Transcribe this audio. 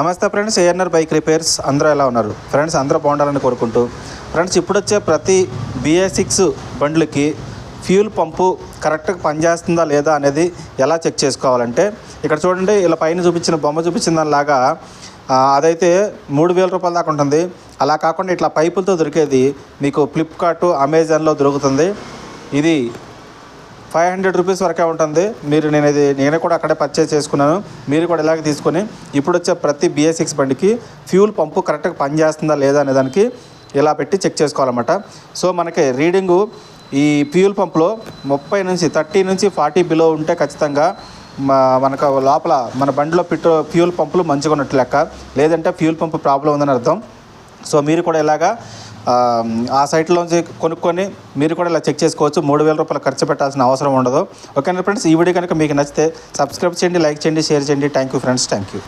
నమస్తే friends, ANR bike repairs. అందరూ ఎలా ఉన్నారు ఫ్రెండ్స్? అందరూ బాగుండాలని కోరుకుంటూ ఫ్రెండ్స్, ఇప్పుడు వచ్చే ప్రతి BS6 బండ్లకి ఫ్యూల్ పంపు కరెక్ట్గా పనిచేస్తుందా లేదా అనేది ఎలా చెక్ చేసుకోవాలంటే, ఇక్కడ చూడండి, ఇలా పైన బొమ్మ చూపించిన దానిలాగా అదైతే 3,000 రూపాయల దాకా ఉంటుంది. అలా కాకుండా ఇట్లా పైపులతో దొరికేది మీకు ఫ్లిప్కార్ట్, అమెజాన్లో దొరుకుతుంది. ఇది 500 రూపీస్ వరకే ఉంటుంది. నేను కూడా అక్కడే పర్చేస్ చేసుకున్నాను. మీరు కూడా ఇలాగే తీసుకొని ఇప్పుడు వచ్చే ప్రతి BS6 బండికి ఫ్యూల్ పంపు కరెక్ట్గా పనిచేస్తుందా లేదా అనే దానికి ఇలా పెట్టి చెక్ చేసుకోవాలన్నమాట. సో మనకి రీడింగు ఈ ఫ్యూల్ పంపులో 30 నుంచి 40 బిలో ఉంటే ఖచ్చితంగా మనకు లోపల మన బండిలో ఫ్యూల్ పంపులు మంచిగా ఉన్నట్టు లెక్క, లేదంటే ఫ్యూల్ పంపు ప్రాబ్లం ఉందని అర్థం. సో మీరు కూడా ఇలాగా ఆ సైట్లోంచి కొనుక్కొని మీరు కూడా ఇలా చెక్ చేసుకోవచ్చు. 3,000 రూపాయలు ఖర్చు పెట్టాల్సిన అవసరం ఉండదు. ఓకేనా ఫ్రెండ్స్? ఈ వీడియో కనుక మీకు నచ్చితే సబ్స్క్రైబ్ చేయండి, లైక్ చేయండి, షేర్ చేయండి. Thank you friends, thank you.